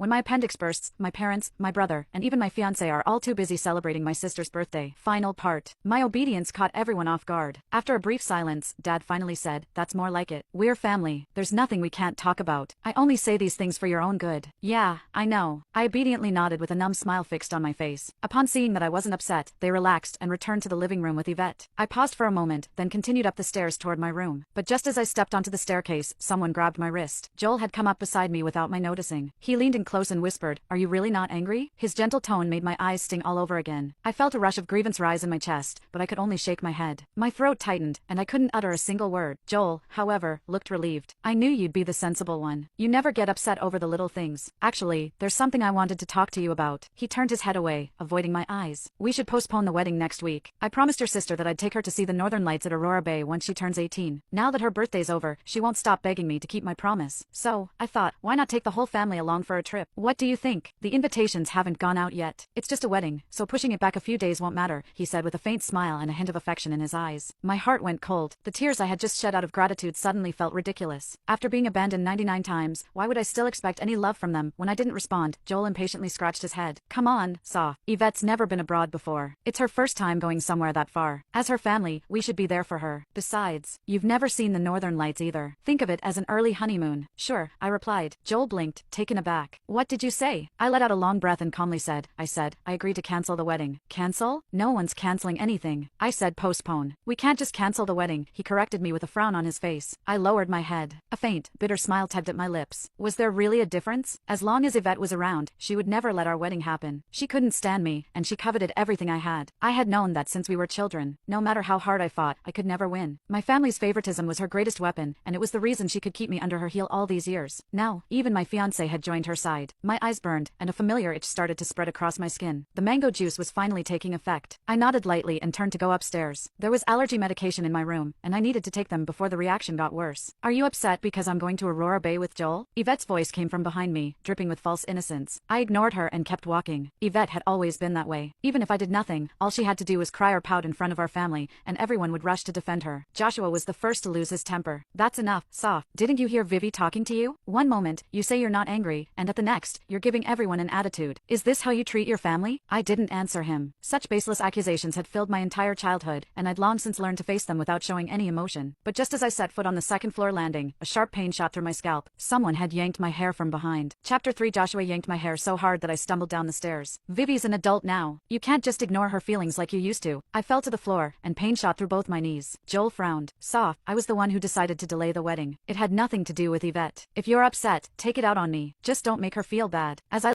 When my appendix bursts, my parents, my brother, and even my fiancé are all too busy celebrating my sister's birthday. Final part. My obedience caught everyone off guard. After a brief silence, Dad finally said, "That's more like it. We're family. There's nothing we can't talk about. I only say these things for your own good." "Yeah, I know." I obediently nodded with a numb smile fixed on my face. Upon seeing that I wasn't upset, they relaxed and returned to the living room with Yvette. I paused for a moment, then continued up the stairs toward my room. But just as I stepped onto the staircase, someone grabbed my wrist. Joel had come up beside me without my noticing. He leaned in close and whispered, "Are you really not angry?" His gentle tone made my eyes sting all over again. I felt a rush of grievance rise in my chest, but I could only shake my head. My throat tightened, and I couldn't utter a single word. Joel, however, looked relieved. "I knew you'd be the sensible one. You never get upset over the little things. Actually, there's something I wanted to talk to you about." He turned his head away, avoiding my eyes. "We should postpone the wedding next week. I promised your sister that I'd take her to see the northern lights at Aurora Bay once she turns 18. Now that her birthday's over, she won't stop begging me to keep my promise. So, I thought, why not take the whole family along for a trip? What do you think? The invitations haven't gone out yet. It's just a wedding, so pushing it back a few days won't matter," he said with a faint smile and a hint of affection in his eyes. My heart went cold. The tears I had just shed out of gratitude suddenly felt ridiculous. After being abandoned 99 times, why would I still expect any love from them? When I didn't respond, Joel impatiently scratched his head. "Come on, soft. Yvette's never been abroad before. It's her first time going somewhere that far. As her family, we should be there for her. Besides, you've never seen the northern lights either. Think of it as an early honeymoon." "Sure," I replied. Joel blinked, taken aback. "What did you say?" I let out a long breath and calmly said, I agreed to cancel the wedding." "Cancel? No one's canceling anything." I said, "Postpone." "We can't just cancel the wedding," he corrected me with a frown on his face. I lowered my head. A faint, bitter smile tugged at my lips. Was there really a difference? As long as Yvette was around, she would never let our wedding happen. She couldn't stand me, and she coveted everything I had. I had known that since we were children. No matter how hard I fought, I could never win. My family's favoritism was her greatest weapon, and it was the reason she could keep me under her heel all these years. Now, even my fiancé had joined her side. My eyes burned, and a familiar itch started to spread across my skin. The mango juice was finally taking effect. I nodded lightly and turned to go upstairs. There was allergy medication in my room, and I needed to take them before the reaction got worse. "Are you upset because I'm going to Aurora Bay with Joel?" Yvette's voice came from behind me, dripping with false innocence. I ignored her and kept walking. Yvette had always been that way. Even if I did nothing, all she had to do was cry or pout in front of our family, and everyone would rush to defend her. Joshua was the first to lose his temper. "That's enough, soft. Didn't you hear Vivi talking to you? One moment, you say you're not angry, and at the next, you're giving everyone an attitude. Is this how you treat your family?" I didn't answer him. Such baseless accusations had filled my entire childhood, and I'd long since learned to face them without showing any emotion. But just as I set foot on the second-floor landing, a sharp pain shot through my scalp. Someone had yanked my hair from behind. Chapter 3. Joshua yanked my hair so hard that I stumbled down the stairs. "Vivi's an adult now. You can't just ignore her feelings like you used to." I fell to the floor, and pain shot through both my knees. Joel frowned. "Soft, I was the one who decided to delay the wedding. It had nothing to do with Yvette. If you're upset, take it out on me. Just don't make her feel bad." As I